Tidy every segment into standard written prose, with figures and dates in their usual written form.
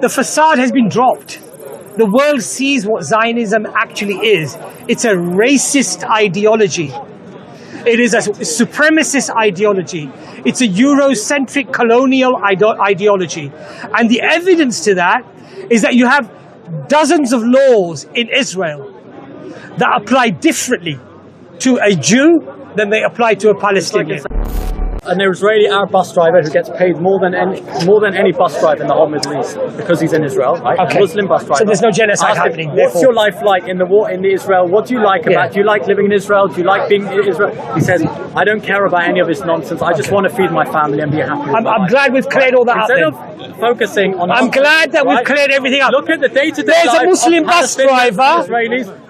The facade has been dropped. The world sees what Zionism actually is. It's a racist ideology. It is a supremacist ideology. It's a Eurocentric colonial ideology. And the evidence to that is that you have dozens of laws in Israel that apply differently to a Jew than they apply to a Palestinian. An Israeli Arab bus driver who gets paid more than any bus driver in the whole Middle East because he's in Israel, right? Okay. A Muslim bus driver. So there's no genocide happening. What's your life like in the war in Israel? What do you like about? Do you like living in Israel? Do you like being in Israel? He says, I don't care about any of this nonsense. I just want to feed my family and be happy. I'm glad we've cleared all that up. Instead of focusing on. I'm glad that we've cleared everything up. Look at the day-to-day There's life a Muslim of bus driver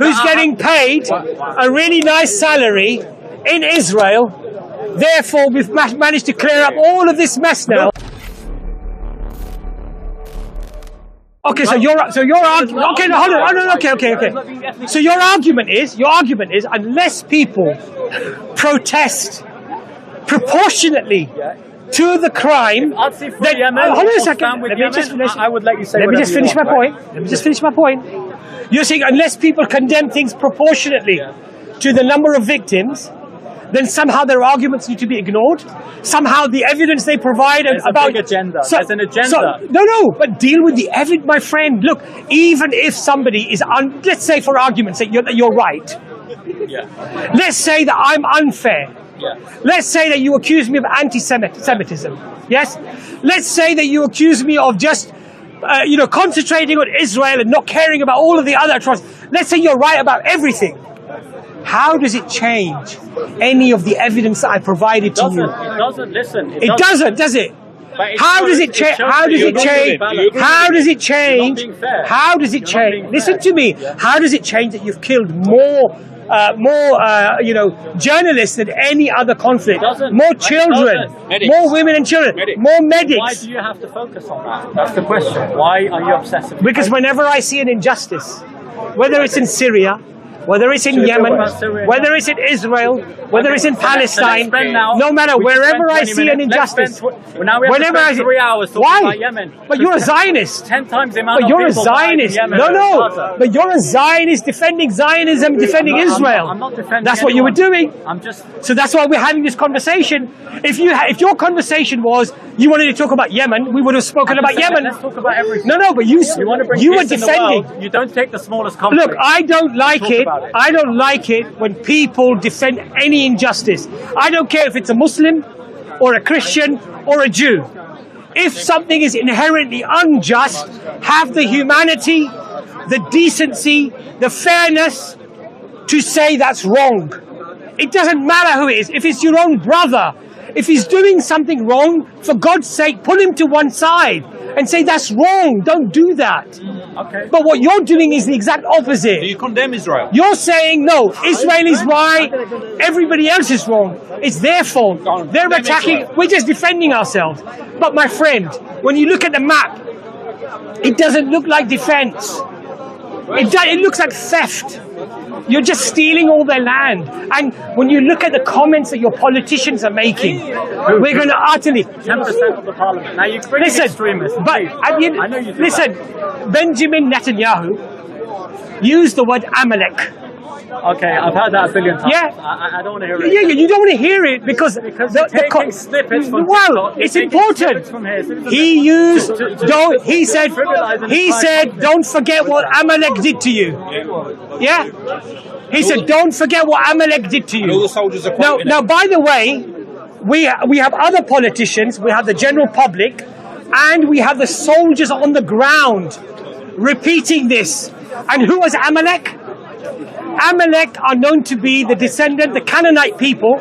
who's getting paid a really nice salary in Israel. Therefore, we've managed to clear up all of this mess now. Okay, so your argument. Okay, no, hold on. Okay. So your argument is unless people protest proportionately to the crime, then hold on a second. Let me just finish. I would let you say. Let me just finish my point. Let me just finish my point. You're saying unless people condemn things proportionately to the number of victims, then somehow their arguments need to be ignored. Somehow the evidence they provide about big agenda. There's an agenda. No, but deal with the evidence, my friend. Look, even if somebody is let's say for argument's sake you're right. Yeah. Let's say that I'm unfair. Yeah. Let's say that you accuse me of anti-Semitism. Yes. Let's say that you accuse me of just concentrating on Israel and not caring about all of the other atrocities. Let's say you're right about everything. How does it change any of the evidence that I provided to you? It doesn't. Listen. It doesn't, does it? How does it change? How does it change? How does it change? How does it change? Listen to me. How does it change that you've killed more journalists than any other conflict? More children, more women and children, more medics. Why do you have to focus on that? That's the question. Why are you obsessive? Because whenever I see an injustice, whether it's in Syria, whether it's in Yemen, whether it's in Israel, whether it's in Palestine, no matter wherever I see an injustice, whenever I see 3 hours talking about Yemen. But you're a Zionist. 10 times the amount but of you're a people Zionist. Yemen No. But you're a Zionist defending Zionism, defending Israel. I'm not defending That's what you were doing. So that's why we're having this conversation. If your conversation was you wanted to talk about Yemen, we would have spoken about Yemen. Let's talk about everything. No, but you were defending. You don't take the smallest conflict. Look, I don't like it. I don't like it when people defend any injustice. I don't care if it's a Muslim or a Christian or a Jew. If something is inherently unjust, have the humanity, the decency, the fairness to say that's wrong. It doesn't matter who it is. If it's your own brother, if he's doing something wrong, for God's sake, pull him to one side and say that's wrong. Don't do that. Okay. But what you're doing is the exact opposite. Do you condemn Israel? You're saying, no, Israel is right, everybody else is wrong. It's their fault. They're attacking, we're just defending ourselves. But my friend, when you look at the map, it doesn't look like defense. It looks like theft. You're just stealing all their land. And when you look at the comments that your politicians are making, we're going to utterly... 10% of the parliament. Now you bring extremists. But listen, Benjamin Netanyahu used the word Amalek. Okay, I've heard that a billion times. Yeah. I don't want to hear it. Yeah, you don't want to hear it because you're taking snippets from well, it's important. He said, don't forget what Amalek did to you. Yeah? He said, don't forget what Amalek did to you. All the soldiers are now, by the way, we have other politicians, we have the general public, and we have the soldiers on the ground repeating this. And who was Amalek? Amalek are known to be the Canaanite people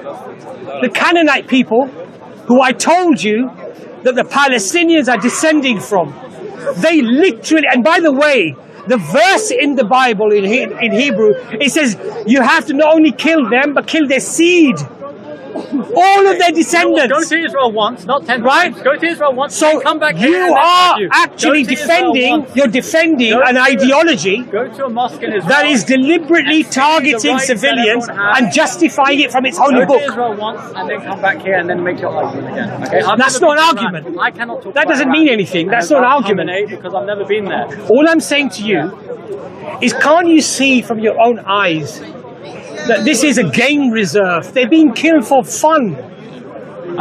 who I told you that the Palestinians are descending from. They literally, and by the way, the verse in the Bible in Hebrew, it says you have to not only kill them, but kill their seed. All of their descendants. Go to Israel once, not 10 Right? times. Go to Israel once, So come back you here. are actually defending, you're defending an ideology Go to a mosque in Israel. that is deliberately targeting civilians and justifying it from its holy Go book. to Israel once and then come back here and then make your argument again. Okay? That's not an argument. I cannot talk That about doesn't Iran. mean anything. That's And not an I can't argument. dominate because I've never been there. All I'm saying to you is, can't you see from your own eyes that this is a game reserve? They're being killed for fun.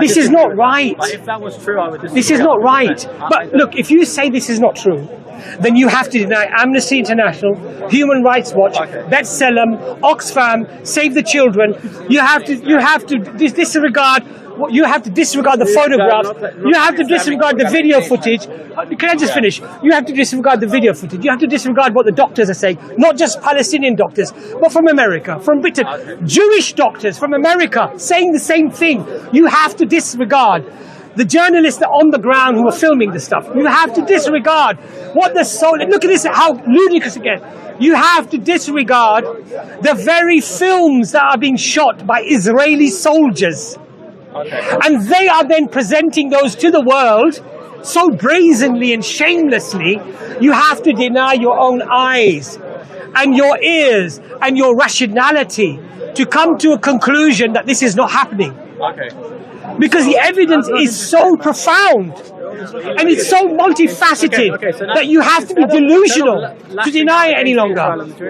This is not right. But if that was true, I would disagree. This is not right. But look, if you say this is not true, then you have to deny Amnesty International, Human Rights Watch, B'Tselem, Oxfam, Save the Children. You have to disregard. You have to disregard the photographs. You have to disregard the video footage. Can I just finish? You have to disregard the video footage. You have to disregard what the doctors are saying. Not just Palestinian doctors, but from America, from Britain. Jewish doctors from America saying the same thing. You have to disregard the journalists that are on the ground who are filming the stuff. You have to disregard what the soul. Look at this, how ludicrous it gets. You have to disregard the very films that are being shot by Israeli soldiers. And they are then presenting those to the world so brazenly and shamelessly. You have to deny your own eyes and your ears and your rationality to come to a conclusion that this is not happening. Because the evidence is so profound and it's so multifaceted that you have to be delusional to deny it any longer.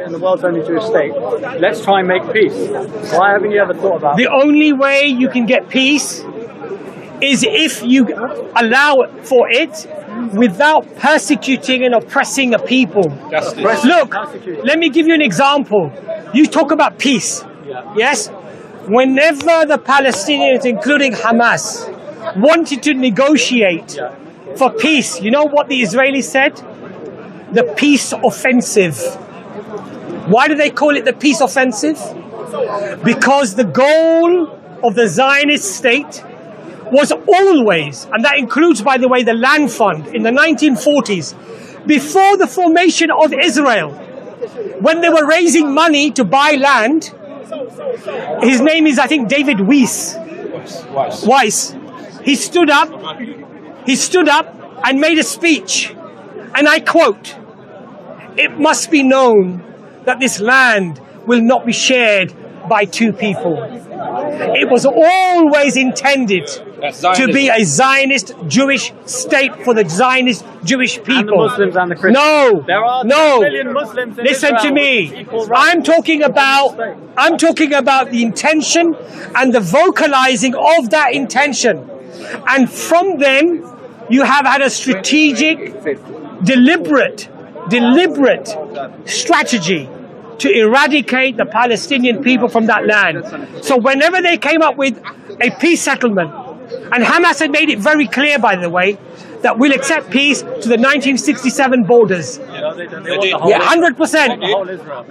In the world's only Jewish state, let's try and make peace. Why haven't you ever thought about The only way you can get peace is if you allow for it without persecuting and oppressing a people. Look, let me give you an example. You talk about peace. Yes? Whenever the Palestinians, including Hamas, wanted to negotiate for peace, you know what the Israelis said? The peace offensive. Why do they call it the peace offensive? Because the goal of the Zionist state was always, and that includes, by the way, the land fund in the 1940s, before the formation of Israel, when they were raising money to buy land. His name is, I think, David Weiss. He stood up and made a speech, and I quote, "It must be known that this land will not be shared by two people. It was always intended to be a Zionist Jewish state for the Zionist Jewish people." And the Muslims and the Christians. No, There are no. 2 million Muslims in Listen Israel to me. with equal rights. I'm talking about the intention and the vocalizing of that intention. And from them, you have had a strategic, deliberate strategy to eradicate the Palestinian people from that land. So whenever they came up with a peace settlement, and Hamas had made it very clear, by the way, that we'll accept peace to the 1967 borders. Yeah, 100%.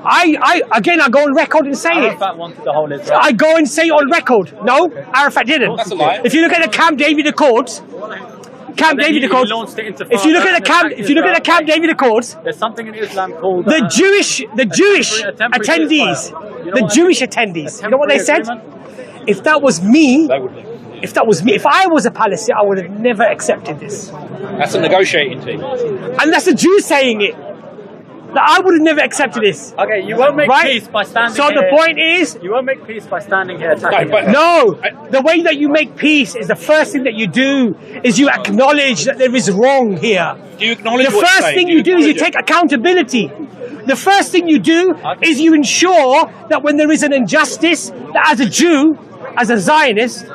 I go on record and say it. Arafat wanted the whole Israel. I go and say it on record. No, Arafat didn't. That's a lie. If you look at the Camp David Accords, if you look at the Camp David Accords, There's something in Islam called the Jewish attendees, you know what they said? If that was me, if I was a Palestinian, I would have never accepted this. That's a negotiating team. And that's a Jew saying it. That I would have never accepted this. Okay, you won't make Right? peace by standing So here. the point is, You won't make peace by standing here attacking No, but- us. no, the way that you make peace is the first thing that you do is you acknowledge that there is wrong here. Do you acknowledge The what first you're saying? thing you do is you take accountability. The first thing you do is you ensure that when there is an injustice, that as a Jew, as a Zionist,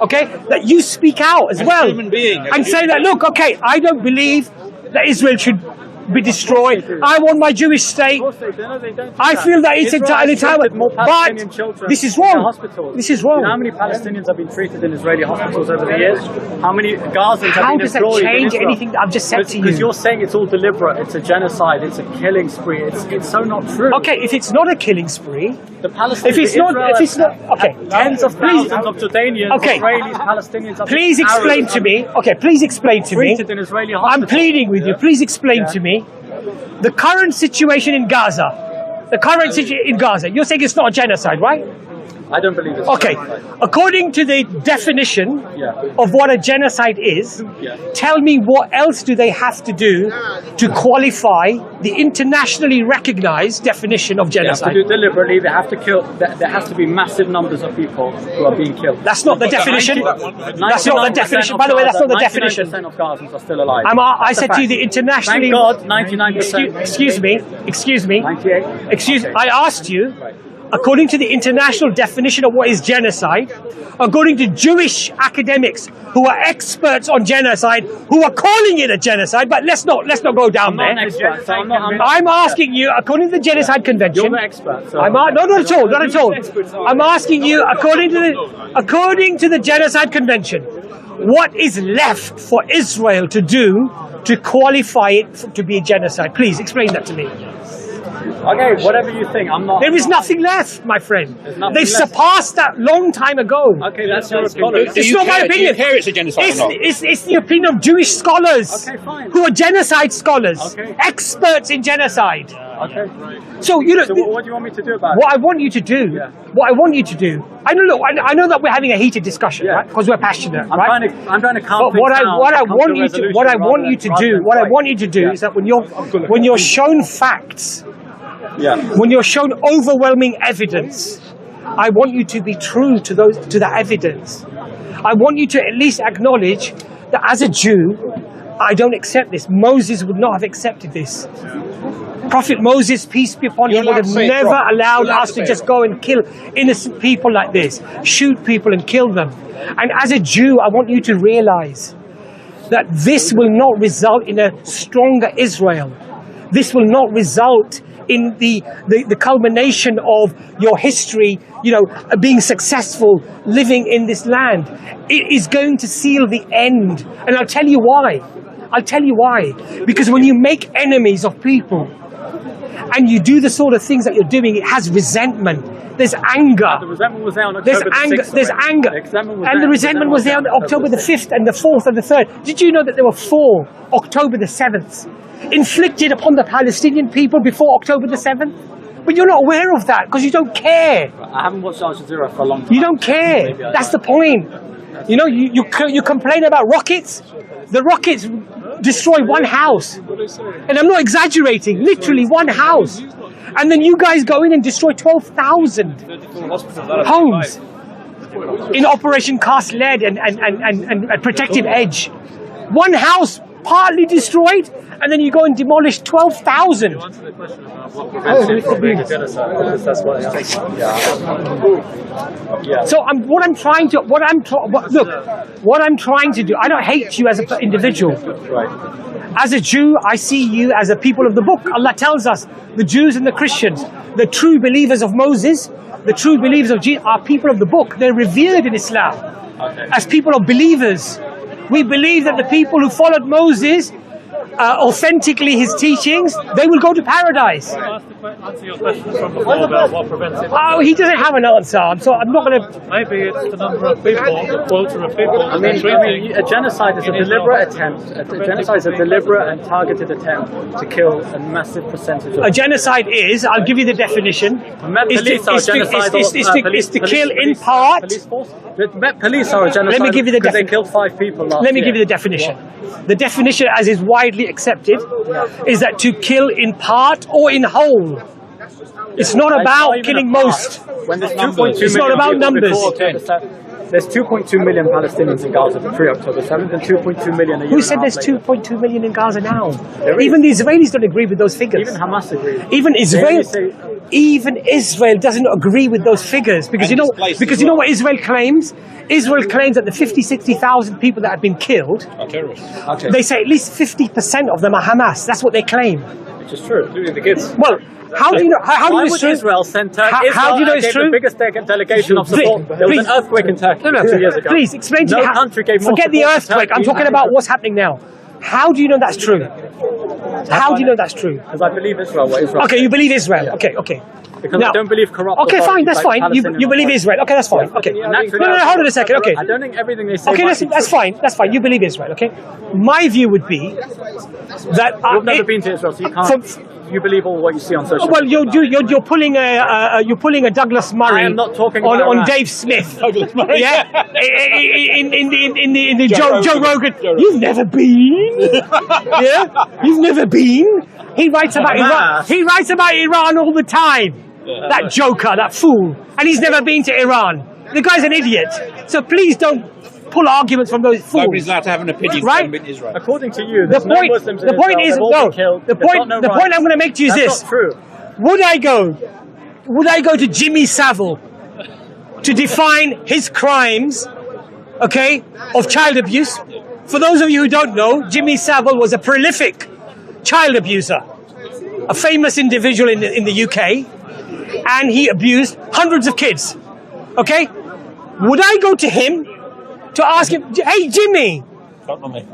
okay, that you speak out as well. human being, as a and say human that, look, okay, I don't believe that Israel should be destroyed. I want my Jewish state. Of course they don't do I that. feel that it's Israel entirely has treated more but Palestinian children this is in wrong. hospitals. This is You know how wrong. many Palestinians have been treated in Israeli hospitals over the years? How many Gazans have How been does that employed in change Israel? anything that I've just said to Because you? you're saying it's all deliberate, it's a genocide, it's a killing spree. It's so not true. Okay, if it's not a killing spree, The Palestinians, if it's not, okay, tens of please, thousands of Jordanians, Okay. Israelis, Palestinians. please explain to me. Okay, please explain to me. Treated in Israeli I'm hospitals. pleading with you. Please explain to me the current situation in Gaza. The current situation in Gaza. You're saying it's not a genocide, right? I don't believe it's Okay, according to the definition of what a genocide is, tell me what else do they have to do to qualify the internationally recognized definition of They have genocide? to do deliberately. They have to kill. There has to be massive numbers of people who are being killed. That's not the definition. That's not the definition. By the way, that's not the definition. 99% of Gazans are still alive. I said to you the internationally... Thank God, 99%. Excuse me. 98. I asked you, according to the international definition of what is genocide, according to Jewish academics who are experts on genocide, who are calling it a genocide, but let's not go down I'm there. not an expert, so I'm asking you, according to the Genocide Convention. You're the expert. So Not at all. I'm asking you, according to the Genocide Convention, what is left for Israel to do to qualify it to be a genocide? Please explain that to me. Okay, whatever you think. I'm not. There is nothing left, my friend. nothing They've left. surpassed that long time ago. Okay, that's your opinion. It's not my opinion. Do you care it's a genocide or not? It's the opinion of Jewish scholars Okay, fine. who are genocide scholars, Okay. experts in genocide. Okay. So you know. So what do you want me to do about What it? I want you to do, I know that we're having a heated discussion, Yeah. right? Because we're passionate, I'm right? trying to calm But things what I down, want you to do is that when you're shown facts, when you're shown overwhelming evidence, I want you to be true to that evidence. I want you to at least acknowledge that as a Jew, I don't accept this. Moses would not have accepted this. Prophet Moses, peace be upon him, would have never allowed us to just go and kill innocent people like this, shoot people and kill them. And as a Jew, I want you to realize that this will not result in a stronger Israel. This will not result in the culmination of your history, being successful, living in this land. It is going to seal the end. And I'll tell you why. Because when you make enemies of people, and you do the sort of things that you're doing, it has resentment. There's anger. The resentment was there on October the 6th. There's anger. And the resentment was there on October the 5th and the 4th and the 3rd. Did you know that there were 4 October the 7th inflicted upon the Palestinian people before October the 7th? But you're not aware of that because you don't care. I haven't watched Al Jazeera for a long time. You don't care. That's the point. You complain about rockets. The rockets destroy one house. And I'm not exaggerating, literally one house. And then you guys go in and destroy 12,000 homes in Operation Cast Lead and Protective Edge. One house partly destroyed, and then you go and demolish 12,000. So what I'm trying to do, I don't hate you as an individual. As a Jew, I see you as a people of the book. Allah tells us, the Jews and the Christians, the true believers of Moses, the true believers of Jesus are people of the book. They're revered in Islam as people of believers. We believe that the people who followed Moses, authentically his teachings, they will go to paradise. Answer your question from before about what prevents it. Oh, he doesn't have an answer. I'm not going to... Maybe it's the number of people, the quota of people. I mean, a genocide is a deliberate attempt. A genocide is a deliberate and targeted attempt to kill a massive percentage of... A genocide is, I'll give you the definition, is to kill in part... Police are a genocide. Let me give you the because they killed 5 people last year. Let me give you the definition. The definition, as is widely accepted, is that to kill in part or in whole. It's not about killing most. When there's 2.2 It's not about numbers. There's 2.2 million Palestinians in Gaza pre-October 7th and 2.2 million a year. Who said there's 2.2 million in Gaza now? Even the Israelis don't agree with those figures. Even Hamas agrees. Even Israel doesn't agree with those figures because you know what Israel claims? Israel claims that the 60,000 people that have been killed are terrorists. Okay. They say at least 50% of them are Hamas. That's what they claim. Which is true. Including the kids. Well, how do you know? How do you know it's true? Israel send how do you know it's true? The biggest delegation of support. There was an earthquake in Turkey 2 years ago. Please explain to me. Country gave more forget the support to earthquake. I'm Turkey. talking about what's happening now. How do you know that's true? How do you know that's true? Because I believe Israel. What Israel Okay, you believe Israel. Okay. Because I don't believe corrupt. Okay, fine, that's fine. You believe Israel. Okay, that's fine. Okay. No, hold on a second. Okay. I don't think everything they say. Okay, that's fine. That's fine. You believe Israel. Okay. My view would be that You've never been to Israel, so you can't. You believe all what you see on social media. Well, you're pulling a Douglas Murray. I am not talking on Dave Smith. Douglas Murray. Yeah. in the Joe Rogan. You've never been. Yeah. You've never been. He writes about Iran. He writes about Iran all the time. Yeah, that joker, that fool, and he's never been to Iran. The guy's an idiot. So please don't pull arguments from those fools. Nobody's allowed to have an opinion right? in Israel. According to you, the point. The point is no. The point I'm going to make to you is this: not true. Would I go to Jimmy Savile to define his crimes, okay, of child abuse? For those of you who don't know, Jimmy Savile was a prolific child abuser, a famous individual in the UK, and he abused hundreds of kids. Okay, would I go to him to ask him, hey Jimmy,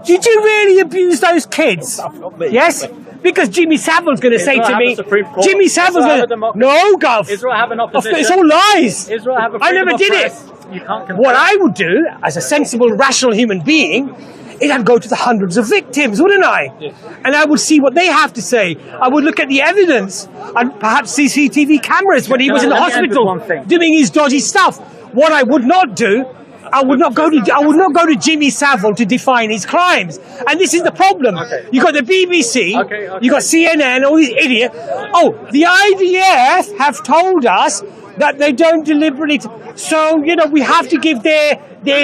did you really abuse those kids? Yes? Because Jimmy Savile's going to say to me, Jimmy Savile's going to, no, Gov. Israel have an opposition. It's all lies. Israel have a I never did it. What I would do, as a sensible, rational human being, is I'd go to the hundreds of victims, wouldn't I? Yes. And I would see what they have to say. I would look at the evidence, and perhaps CCTV cameras when he was in the hospital doing his dodgy stuff. What I would not do, I would not go to Jimmy Savile to define his crimes. And this is the problem. Okay. You got the BBC, you got CNN, all these idiots. Oh, the IDF have told us that they don't deliberately. So we have to give their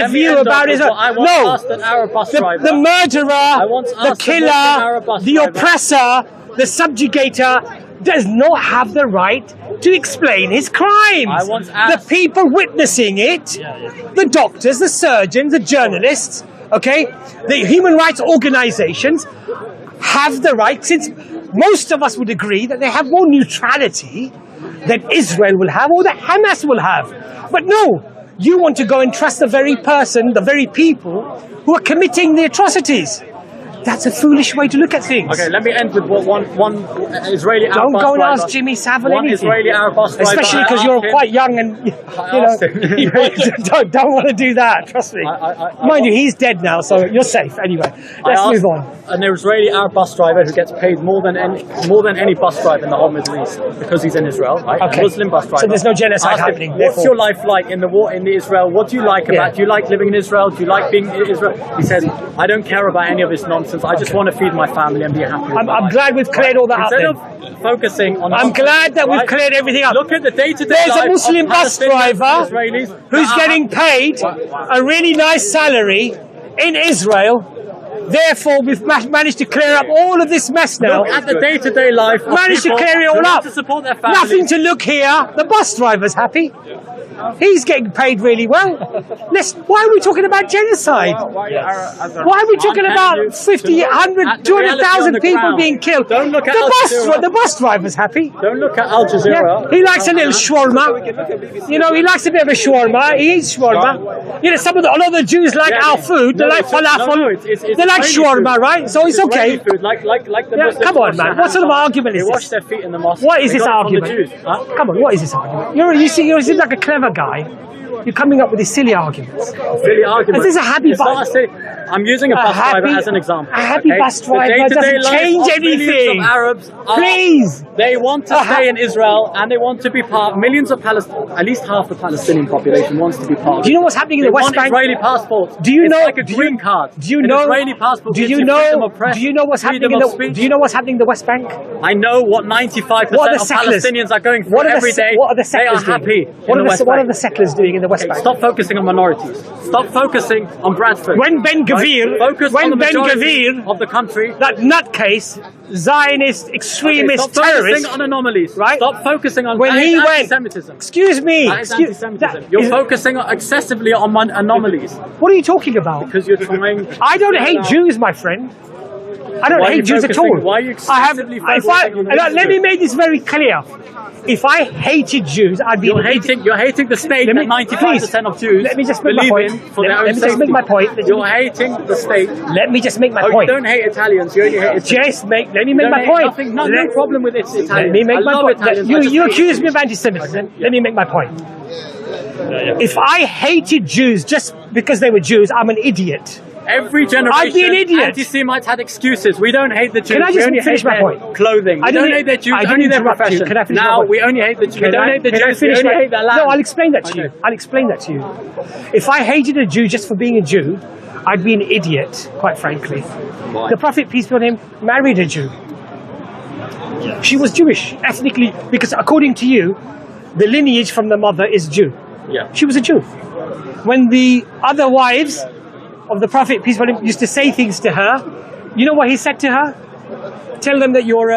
view about it. No, the murderer, the killer, the oppressor, the subjugator does not have the right to explain his crimes. The people witnessing it, the doctors, the surgeons, the journalists, okay, the human rights organizations have the right, since most of us would agree that they have more neutrality than Israel will have or that Hamas will have. But no, you want to go and trust the very person, the very people who are committing the atrocities. That's a foolish way to look at things. Okay, let me end with one Israeli Arab bus driver. Don't go and ask Jimmy Savile anything. Israeli Arab bus driver. Especially because you're quite young and, don't want to do that, trust me. Mind you, he's dead now, so you're safe. Anyway, let's move on. An Israeli Arab bus driver who gets paid more than any bus driver in the whole Middle East because he's in Israel, right? Okay. A Muslim bus driver. So there's no genocide happening. What's your life like in the war in Israel? What do you like about? Do you like living in Israel? Do you like being in Israel? He says, I don't care about any of this nonsense. I just want to feed my family and be happy. I'm glad we've cleared all that up. Instead of focusing on. I'm glad that we've cleared everything up. Look at the day-to-day. There's a Muslim bus driver who's getting paid a really nice salary in Israel. Therefore, we've managed to clear up all of this mess now. Look at the day-to-day life. Managed to clear it all up. To support their family. Nothing to look here. The bus driver's happy. He's getting paid really well. Why are we talking about genocide? Why are we talking about 50, 100, 200,000 people being killed? Don't look at the bus driver's happy. Don't look at Al Jazeera. Yeah. He likes a little shawarma. He likes a bit of a shawarma. He eats shawarma. A lot of the Jews like our food. They like falafel. They like shawarma, right? So it's okay. Like the Muslims. Come on, man. What sort of argument is this? They wash their feet in the mosque. What is this argument? Come on, what is this argument? You seem like a clever guy. You're coming up with these silly arguments. Silly arguments. This is a happy bus. I'm using a bus driver as an example. A happy bus driver doesn't change anything. Of Arabs Please. They want to stay in Israel and they want to be part. Millions of Palestinians, at least half the Palestinian population wants to be part. Do you know what's happening in the West Bank? Israeli passports. Do you know? It's like a green card. Do you know? Israeli passport. Do you know? Do you know what's happening in the? Do you know what's happening in the West Bank? I know what 95% of Palestinians are going through every day. What are the settlers doing? They are happy. What are the settlers doing in the West Bank? Stop focusing on minorities. Stop focusing on Bradford. When Ben Gvir, of the country, that nutcase, Zionist, extremist, stop terrorist, focusing on anomalies. Right? Stop focusing on anti-Semitism. Excuse me. You're focusing excessively on anomalies. What are you talking about? Because you're trying. I don't hate Jews, my friend. I don't hate Jews at all. Why are you excessively focusing on let me make this very clear. If I hated Jews, I'd be... You're hating the state that 95% of Jews believe in for their own safety. Let me just make my point. You're hating the state. Let me just make my point. You don't hate Italians, you only hate Italians. Let me make my point. No problem with Italians. Let me make my point. You accuse me of anti-Semitism. Let me make my point. If I hated Jews just because they were Jews, I'm an idiot. Every generation, I'd be an idiot. Anti-Semites had excuses. We don't hate the Jews. Can I just we only finish hate my their point? clothing. We don't hate their Jews, only their profession. Can I finish now my point? we only hate the Jews. We don't hate the Jews. We Finish only hate their land. No, I'll explain that to you. I'll explain that to you. If I hated a Jew just for being a Jew, I'd be an idiot, quite frankly. Why? The Prophet, peace be on him, married a Jew. She was Jewish, ethnically, because according to you, the lineage from the mother is Jew. Yeah. She was a Jew. When the other wives of the Prophet, peace be on him, used to say things to her, you know what he said to her? Tell them that you're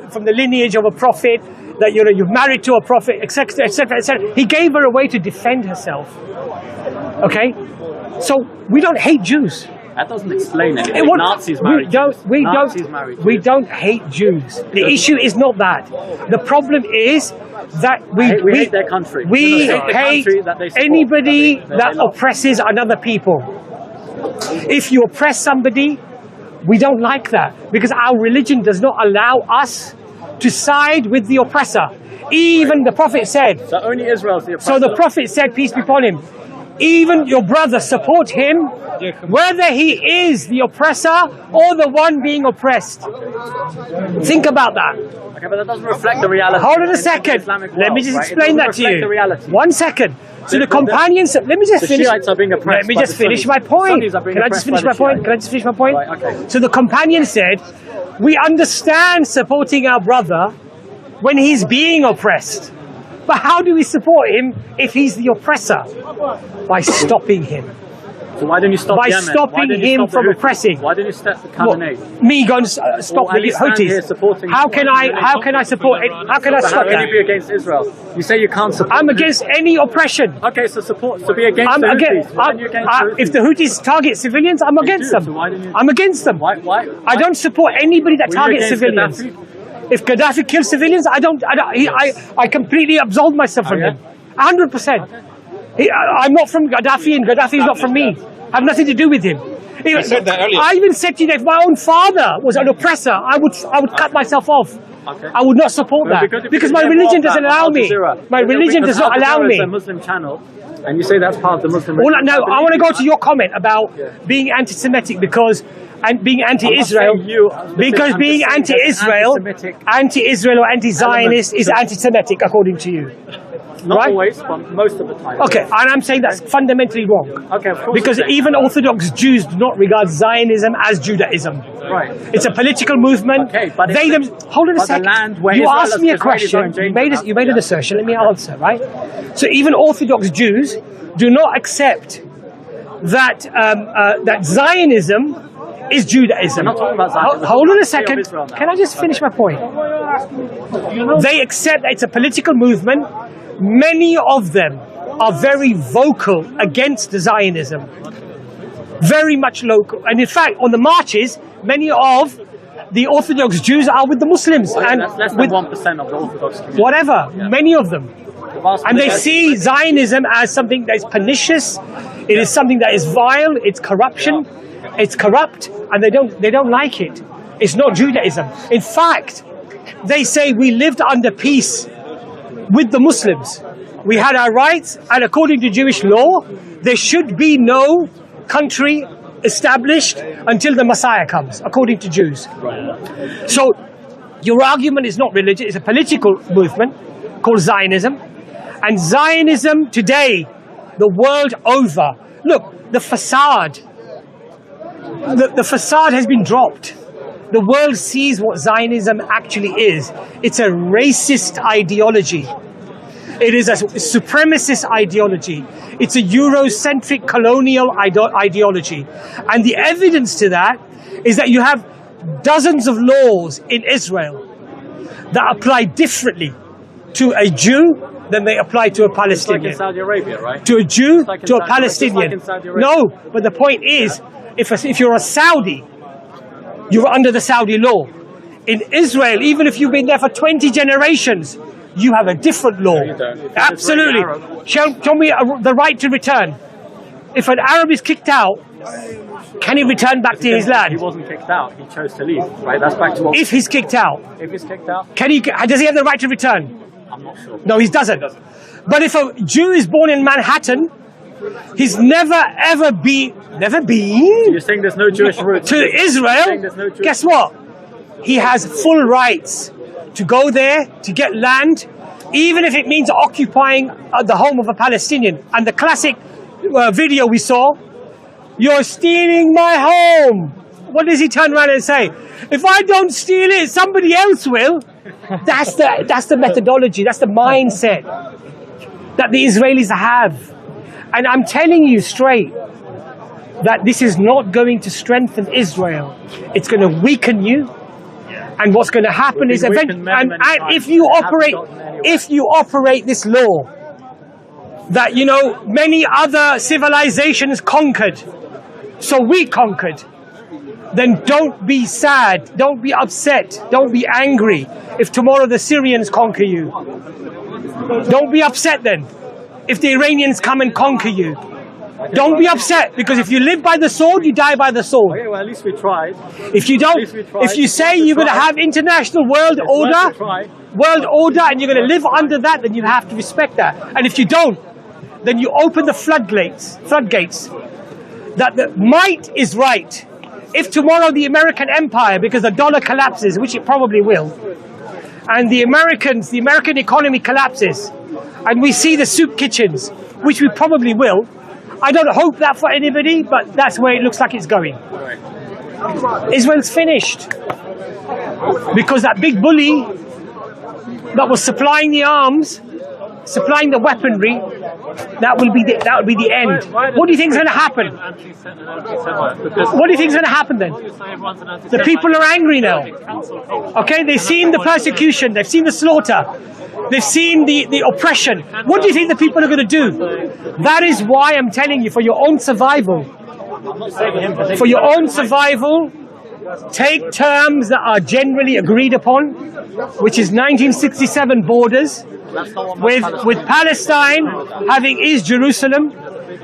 from the lineage of a prophet, that you're married to a prophet, etc., etc., etc. He gave her a way to defend herself. Okay? So we don't hate Jews. That doesn't explain anything. Nazis married Jews. We don't hate Jews. The issue is not that. The problem is that we hate their country. We hate anybody that oppresses another people. If you oppress somebody, we don't like that, because our religion does not allow us to side with the oppressor. Even the Prophet said. So only Israel's the oppressor. So the Prophet said, peace be upon him, even your brother, support him, whether he is the oppressor or the one being oppressed. Think about that. Okay, but that doesn't reflect the reality. Hold on a second. Let me just explain that to you. The reality. 1 second. So the companions. Let me just finish. Shiites are being oppressed. Let me just finish my point. Can I just finish my point? Can I just finish my point? Right, okay. So the companion said, we understand supporting our brother when he's being oppressed. But how do we support him if he's the oppressor? By stopping him. So why don't you stop By Yemen? stopping him from oppressing. Why don't you stop the Khamenei? Me going to stop the Houthis? How can I support it? How can I How stop can you that? be against Israel? You say you can't support. I'm against any oppression. Okay, so support. So be against I'm the against. Houthis. Why are you against the Houthis? If the Houthis target civilians, I'm against do, them. so why don't you- I'm against them. Why? I don't support anybody that Were you targets against civilians. Gaddafi? If Gaddafi kills civilians, I completely absolve myself from yeah? him. 100%. I'm not from Gaddafi, and Gaddafi is not from me. I have nothing to do with him. You said that earlier. I even said to you that if my own father was an oppressor, I would cut myself off. Okay. I would not support that because my religion doesn't allow me. My religion does not allow me. It's a Muslim channel, and you say that's part of the Muslim. Well, no, I want to go to your comment about being anti-Semitic and being anti-Israel, because being anti-Israel or anti-Zionist is anti-Semitic according to you. Not right? always, but most of the time. Okay, and I'm saying that's fundamentally wrong. Okay, of course. Because even Orthodox Jews do not regard Zionism as Judaism. Right. It's a political movement. Okay, but hold on a second. You asked me a question. You made an assertion. Let me answer. Right. So even Orthodox Jews do not accept that that Zionism is Judaism. We're not talking about Zionism. Hold on a second. Can I just finish my point? They accept that it's a political movement. Many of them are very vocal against Zionism. Very much local. And in fact, on the marches, many of the Orthodox Jews are with the Muslims. And that's less than with 1% of the Orthodox community. whatever, many of them. And they see Zionism as something that is pernicious. It is something that is vile. It's corruption. It's corrupt, and they don't like it. It's not Judaism. In fact, they say we lived under peace with the Muslims. We had our rights, and according to Jewish law, there should be no country established until the Messiah comes, according to Jews. So your argument is not religious, it's a political movement called Zionism. And Zionism today, the world over, look, the facade, the facade has been dropped. The world sees what Zionism actually is. It's a racist ideology. It is a supremacist ideology. It's a Eurocentric colonial ideology. And the evidence to that is that you have dozens of laws in Israel that apply differently to a Jew than they apply to a Palestinian. It's like in Saudi Arabia, right? To a Jew, like to a Saudi, Palestinian. like Saudi Arabia. No, but the point is, if you're a Saudi, you're under the Saudi law. In Israel, even if you've been there for 20 generations, you have a different law. No, you don't. Absolutely. Show me the right to return. If an Arab is kicked out, can he return back to his land? He wasn't kicked out. He chose to leave. Right. That's back to what. If he's kicked out, If he's kicked out, does he have the right to return? I'm not sure. No, he doesn't. But if a Jew is born in Manhattan He's never been. You're saying there's no Jewish roots to Israel. No Jewish Guess what? He has full rights to go there, to get land, even if it means occupying the home of a Palestinian. And the classic video we saw, "You're stealing my home." What does he turn around and say? "If I don't steal it, somebody else will." That's the methodology, that's the mindset that the Israelis have. And I'm telling you straight that this is not going to strengthen Israel. It's going to weaken you. And what's going to happen is if you operate this law that, you know, many other civilizations conquered, so we conquered, then don't be sad, don't be upset, don't be angry if tomorrow the Syrians conquer you. Don't be upset then if the Iranians come and conquer you. Don't be upset, because if you live by the sword, you die by the sword. Okay, well, at least we tried. If you don't, if you say you're going to have international world order, and you're going to live under that, then you have to respect that. And if you don't, then you open the floodgates. That the might is right. If tomorrow the American empire, because the dollar collapses, which it probably will, and the American economy collapses, and we see the soup kitchens, which we probably will. I don't hope that for anybody, but that's where it looks like it's going. Israel's finished. Because that big bully that was supplying the arms, supplying the weaponry, that will be the end. What do you think is going to happen? What do you think is going to happen then? The people are angry now. Okay, they've seen the persecution, they've seen the slaughter, they've seen the oppression. What do you think the people are going to do? That is why I'm telling you, for your own survival, take terms that are generally agreed upon, which is 1967 borders, with Palestine having East Jerusalem,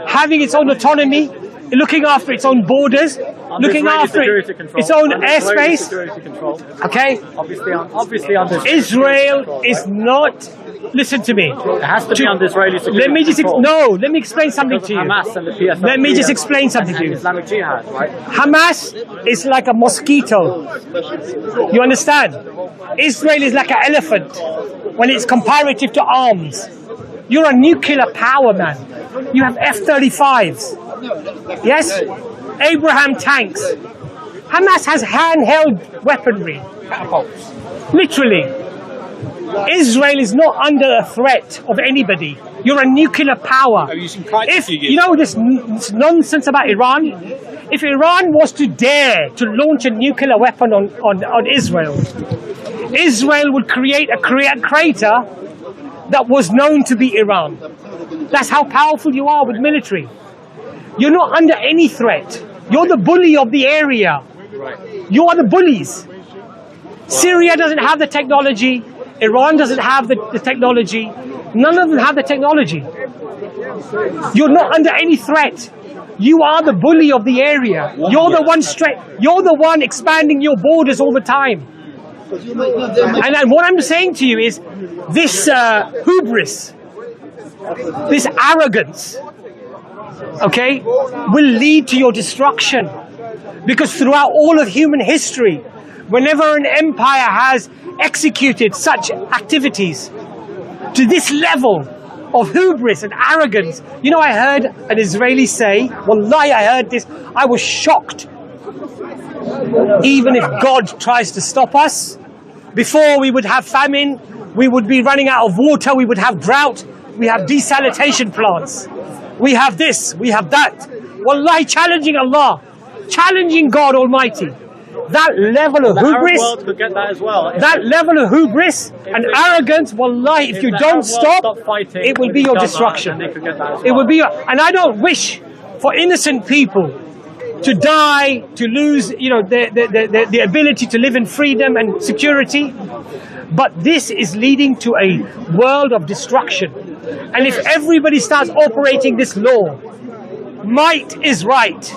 having its own autonomy, looking after its own borders, looking after its own airspace. Okay? Obviously, Israel is not. Listen to me. It has to be under Israeli security. Let me explain something to you. Hamas and the PFLP. Let me just explain something to you. Islamic Jihad, right? Hamas is like a mosquito. You understand? Israel is like an elephant when it's comparative to arms. You're a nuclear power, man. You have F-35s. Yes? Abraham tanks. Hamas has handheld weaponry. Literally. Israel is not under a threat of anybody. You're a nuclear power. If you know this nonsense about Iran, if Iran was to dare to launch a nuclear weapon on Israel, Israel would create a crater that was known to be Iran. That's how powerful you are with military. You're not under any threat. You're the bully of the area. You are the bullies. Syria doesn't have the technology. Iran doesn't have the technology. None of them have the technology. You're not under any threat. You are the bully of the area. You're the one expanding your borders all the time. And what I'm saying to you is this hubris, this arrogance, okay, will lead to your destruction. Because throughout all of human history, whenever an empire has executed such activities to this level of hubris and arrogance, you know, I heard an Israeli say, wallahi, I heard this, I was shocked. Even if God tries to stop us, before we would have famine, we would be running out of water, we would have drought, we have desalination plants, we have this, we have that. Wallahi, challenging Allah, challenging God Almighty. That level of hubris, that level of hubris and arrogance, wallahi, if you don't stop, it will be your destruction. It will be and I don't wish for innocent people to die, to lose, you know, the ability to live in freedom and security. But this is leading to a world of destruction. And if everybody starts operating this law, might is right,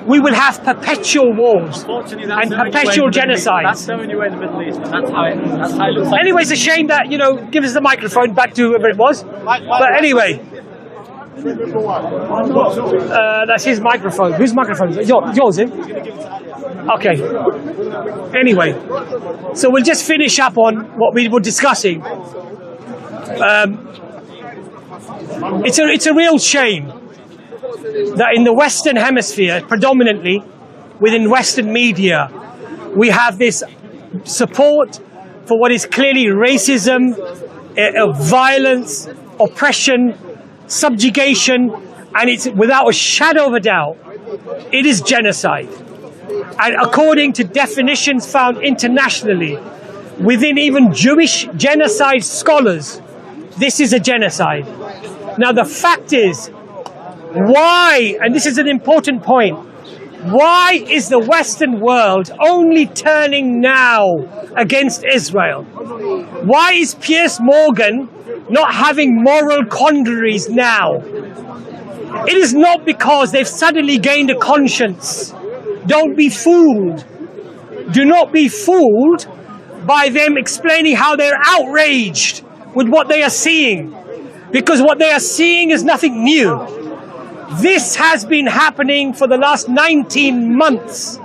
we will have perpetual wars and perpetual genocides. That's the only way in the Middle East. That's how it looks like. Anyway, it's a shame that, you know, give us the microphone back to whoever it was. But anyway, That's his microphone. Whose microphone? Yours, eh? Okay. Anyway, so we'll just finish up on what we were discussing. It's a real shame that in the Western Hemisphere, predominantly within Western media, we have this support for what is clearly racism, violence, oppression, subjugation, and it's without a shadow of a doubt, it is genocide. And according to definitions found internationally, within even Jewish genocide scholars, this is a genocide. Now the fact is, why, and this is an important point, why is the Western world only turning now against Israel? Why is Piers Morgan not having moral quandaries now? It is not because they've suddenly gained a conscience. Don't be fooled. Do not be fooled by them explaining how they're outraged with what they are seeing. Because what they are seeing is nothing new. This has been happening for the last 19 months.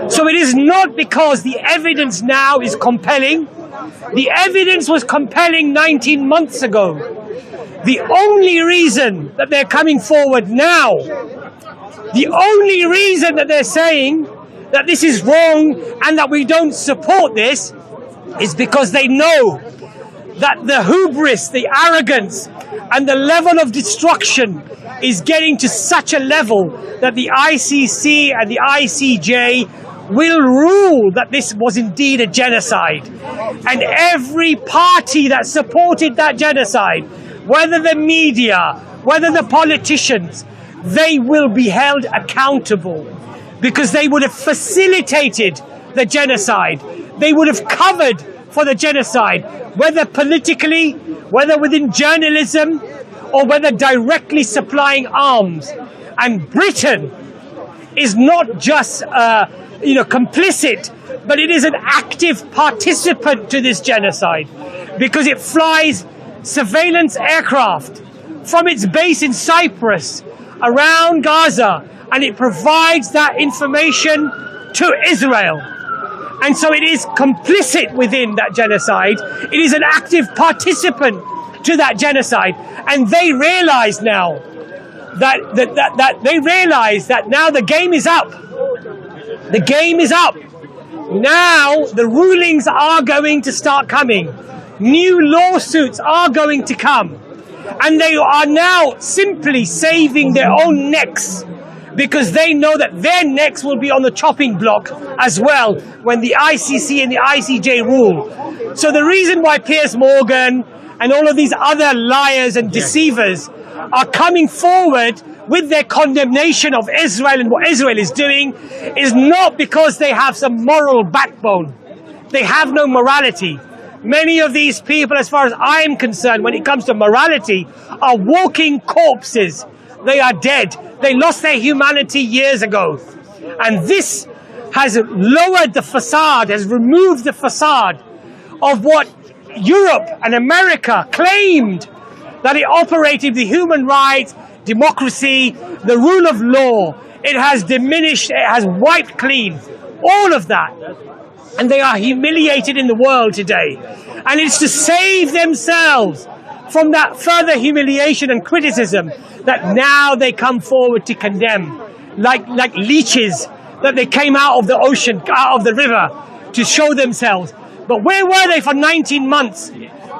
So it is not because the evidence now is compelling. The evidence was compelling 19 months ago. The only reason that they're coming forward now, the only reason that they're saying that this is wrong and that we don't support this is because they know that the hubris, the arrogance, and the level of destruction is getting to such a level that the ICC and the ICJ will rule that this was indeed a genocide. And every party that supported that genocide, whether the media, whether the politicians, they will be held accountable because they would have facilitated the genocide. They would have covered for the genocide, whether politically, whether within journalism, or whether directly supplying arms. And Britain is not just complicit, but it is an active participant to this genocide because it flies surveillance aircraft from its base in Cyprus around Gaza, and it provides that information to Israel. And so it is complicit within that genocide. It is an active participant to that genocide. And they realize now that now the game is up. The game is up. Now the rulings are going to start coming. New lawsuits are going to come. And they are now simply saving their own necks, because they know that their necks will be on the chopping block as well when the ICC and the ICJ rule. So the reason why Piers Morgan and all of these other liars and deceivers are coming forward with their condemnation of Israel and what Israel is doing is not because they have some moral backbone. They have no morality. Many of these people, as far as I am concerned, when it comes to morality, are walking corpses. They are dead. They lost their humanity years ago. And this has lowered the facade, has removed the facade of what Europe and America claimed, that it operated the human rights, democracy, the rule of law. It has diminished, it has wiped clean all of that. And they are humiliated in the world today. And it's to save themselves from that further humiliation and criticism that now they come forward to condemn, like leeches that they came out of the ocean, out of the river, to show themselves. But where were they for 19 months?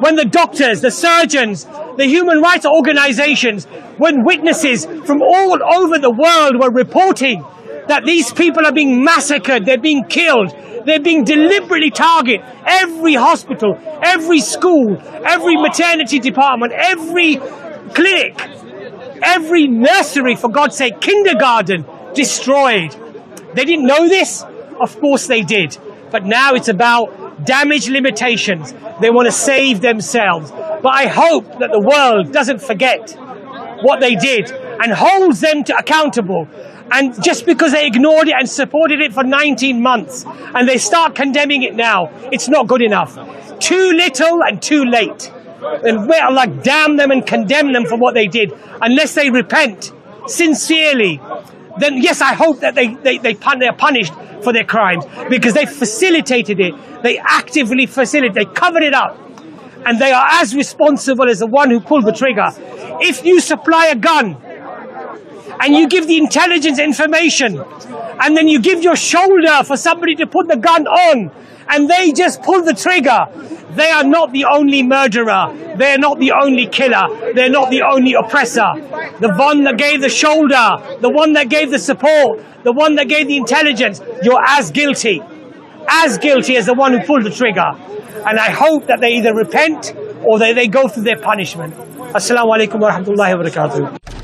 When the doctors, the surgeons, the human rights organizations, when witnesses from all over the world were reporting that these people are being massacred, they're being killed, they're being deliberately targeted. Every hospital, every school, every maternity department, every clinic, every nursery, for God's sake, kindergarten, destroyed. They didn't know this? Of course they did. But now it's about damage limitations. They want to save themselves. But I hope that the world doesn't forget what they did and holds them accountable. And just because they ignored it and supported it for 19 months and they start condemning it now, it's not good enough. Too little and too late. then may Allah damn them and condemn them for what they did. Unless they repent sincerely, then yes, I hope that they're punished for their crimes, because they facilitated it. They actively facilitated, they covered it up. And they are as responsible as the one who pulled the trigger. If you supply a gun and you give the intelligence information and then you give your shoulder for somebody to put the gun on and they just pull the trigger, they are not the only murderer. They're not the only killer. They're not the only oppressor. The one that gave the shoulder, the one that gave the support, the one that gave the intelligence, you're as guilty as the one who pulled the trigger. And I hope that they either repent or they go through their punishment. Assalamu alaikum wa rahmatullahi wa barakatuh.